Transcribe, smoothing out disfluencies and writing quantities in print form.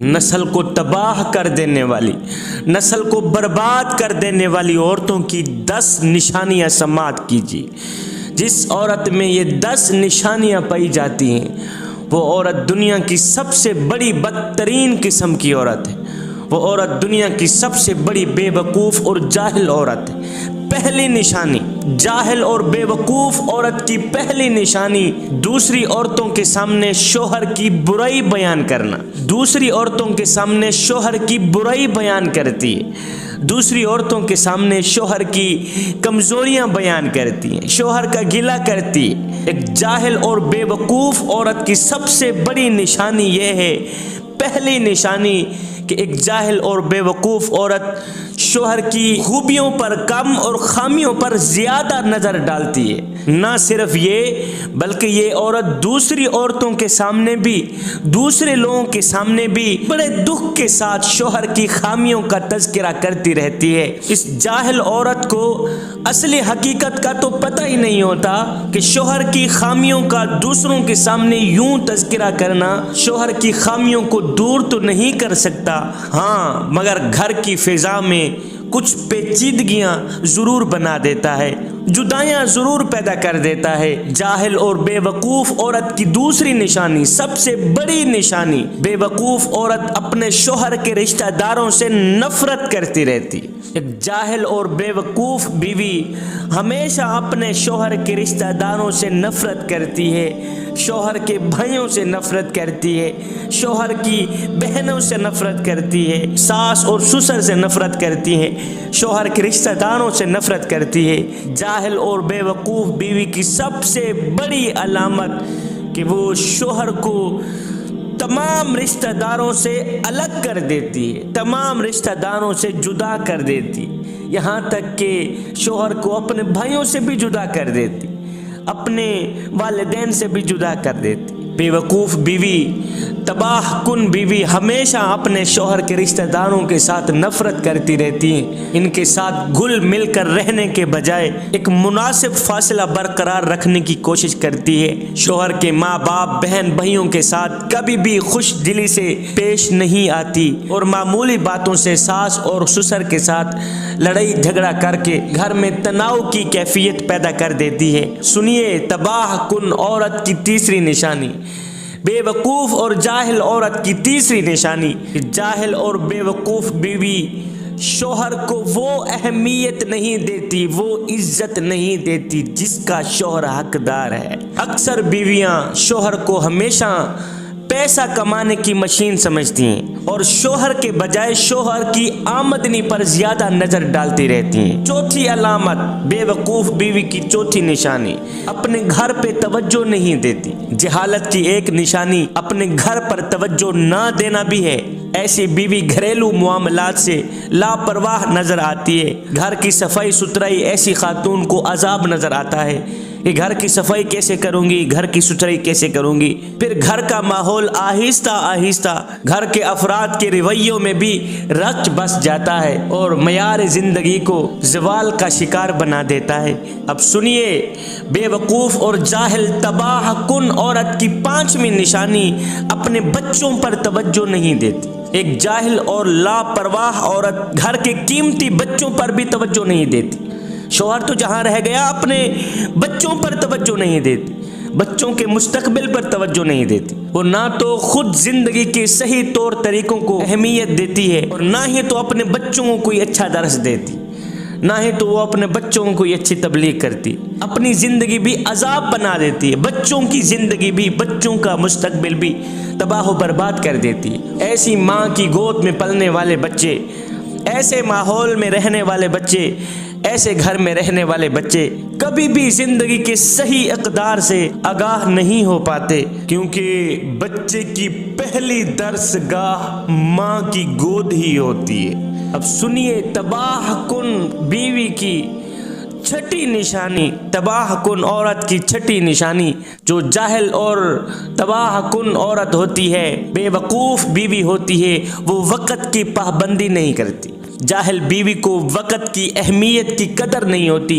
نسل کو تباہ کر دینے والی، نسل کو برباد کر دینے والی عورتوں کی 10 نشانیاں سماعت کیجیے۔ جس عورت میں یہ 10 نشانیاں پائی جاتی ہیں وہ عورت دنیا کی سب سے بڑی بدترین قسم کی عورت ہے، وہ عورت دنیا کی سب سے بڑی بے وقوف اور جاہل عورت ہے۔ پہلی نشانی، جاہل اور بے وقوف عورت کی پہلی نشانی، دوسری عورتوں کے سامنے شوہر کی برائی بیان کرنا۔ دوسری عورتوں کے سامنے شوہر کی برائی بیان کرتی ہے، دوسری عورتوں کے سامنے شوہر کی کمزوریاں بیان کرتی ہیں، شوہر کا گلہ کرتی ہے۔ ایک جاہل اور بے وقوف عورت کی سب سے بڑی نشانی یہ ہے، پہلی نشانی کہ ایک جاہل اور بے وقوف عورت شوہر کی خوبیوں پر کم اور خامیوں پر زیادہ نظر ڈالتی ہے۔ نہ صرف یہ بلکہ یہ عورت دوسری عورتوں کے سامنے بھی، دوسرے لوگوں کے سامنے بھی بڑے دکھ کے ساتھ شوہر کی خامیوں کا تذکرہ کرتی رہتی ہے۔ اس جاہل عورت کو اصلی حقیقت کا تو پتہ ہی نہیں ہوتا کہ شوہر کی خامیوں کا دوسروں کے سامنے یوں تذکرہ کرنا شوہر کی خامیوں کو دور تو نہیں کر سکتا، ہاں مگر گھر کی فضا میں کچھ پیچیدگیاں ضرور بنا دیتا ہے، جدائیاں ضرور پیدا کر دیتا ہے۔ جاہل اور بے وقوف عورت کی دوسری نشانی، سب سے بڑی نشانی، بے وقوف عورت اپنے شوہر کے رشتہ داروں سے نفرت کرتی رہتی۔ ایک جاہل اور بے وقوف بیوی ہمیشہ اپنے شوہر کے رشتہ داروں سے نفرت کرتی ہے، شوہر کے بھائیوں سے نفرت کرتی ہے، شوہر کی بہنوں سے نفرت کرتی ہے، ساس اور سسر سے نفرت کرتی ہے، شوہر کے رشتہ داروں سے نفرت کرتی ہے۔ جاہل اور بے وقوف بیوی کی سب سے بڑی علامت کہ وہ شوہر کو تمام رشتہ داروں سے الگ کر دیتی ہے، تمام رشتہ داروں سے جدا کر دیتی، یہاں تک کہ شوہر کو اپنے بھائیوں سے بھی جدا کر دیتی، اپنے والدین سے بھی جدا کر دیتی۔ بے وقوف بیوی، تباہ کن بیوی ہمیشہ اپنے شوہر کے رشتہ داروں کے ساتھ نفرت کرتی رہتی ہیں، ان کے ساتھ گھل مل کر رہنے کے بجائے ایک مناسب فاصلہ برقرار رکھنے کی کوشش کرتی ہے۔ شوہر کے ماں باپ، بہن بھائیوں کے ساتھ کبھی بھی خوش دلی سے پیش نہیں آتی اور معمولی باتوں سے ساس اور سسر کے ساتھ لڑائی جھگڑا کر کے گھر میں تناؤ کی کیفیت پیدا کر دیتی ہے۔ سنیے تباہ کن عورت کی تیسری نشانی، بے وقوف اور جاہل عورت کی تیسری نشانی، جاہل اور بے وقوف بیوی شوہر کو وہ اہمیت نہیں دیتی، وہ عزت نہیں دیتی جس کا شوہر حقدار ہے۔ اکثر بیویاں شوہر کو ہمیشہ پیسہ کمانے کی مشین سمجھتی ہیں اور شوہر کے بجائے شوہر کی آمدنی پر زیادہ نظر ڈالتی رہتی ہیں۔ چوتھی علامت، بے وقوف بیوی کی چوتھی نشانی، اپنے گھر پہ توجہ نہیں دیتی۔ جہالت کی ایک نشانی اپنے گھر پر توجہ نہ دینا بھی ہے۔ ایسی بیوی گھریلو معاملات سے لاپرواہ نظر آتی ہے۔ گھر کی صفائی ستھرائی ایسی خاتون کو عذاب نظر آتا ہے کہ گھر کی صفائی کیسے کروں گی، گھر کی ستھرائی کیسے کروں گی۔ پھر گھر کا ماحول آہستہ آہستہ گھر کے افراد کے رویوں میں بھی رچ بس جاتا ہے اور معیار زندگی کو زوال کا شکار بنا دیتا ہے۔ اب سنیے بے وقوف اور جاہل تباہ کن عورت کی پانچویں نشانی، اپنے بچوں پر توجہ نہیں دیتی۔ ایک جاہل اور لاپرواہ عورت گھر کے قیمتی بچوں پر بھی توجہ نہیں دیتی۔ شوہر تو جہاں رہ گیا، اپنے بچوں پر توجہ نہیں دیتی، بچوں کے مستقبل پر توجہ نہیں دیتی۔ وہ نہ تو خود زندگی کے صحیح طور طریقوں کو اہمیت دیتی ہے اور نہ ہی تو اپنے بچوں کو کوئی اچھا درس دیتی، نہ ہی تو وہ اپنے بچوں کو کوئی اچھی تبلیغ کرتی، اپنی زندگی بھی عذاب بنا دیتی ہے، بچوں کی زندگی بھی، بچوں کا مستقبل بھی تباہ و برباد کر دیتی ہے۔ ایسی ماں کی گود میں پلنے والے بچے، ایسے ماحول میں رہنے والے بچے، ایسے گھر میں رہنے والے بچے کبھی بھی زندگی کے صحیح اقدار سے آگاہ نہیں ہو پاتے، کیونکہ بچے کی پہلی درس گاہ ماں کی گود ہی ہوتی ہے۔ اب سنیے تباہ کن بیوی کی چھٹی نشانی، تباہ کن عورت کی چھٹی نشانی جو جاہل اور تباہ کن عورت ہوتی ہے، بے وقوف بیوی ہوتی ہے، وہ وقت کی پابندی نہیں کرتی۔ جاہل بیوی کو وقت کی اہمیت کی قدر نہیں ہوتی،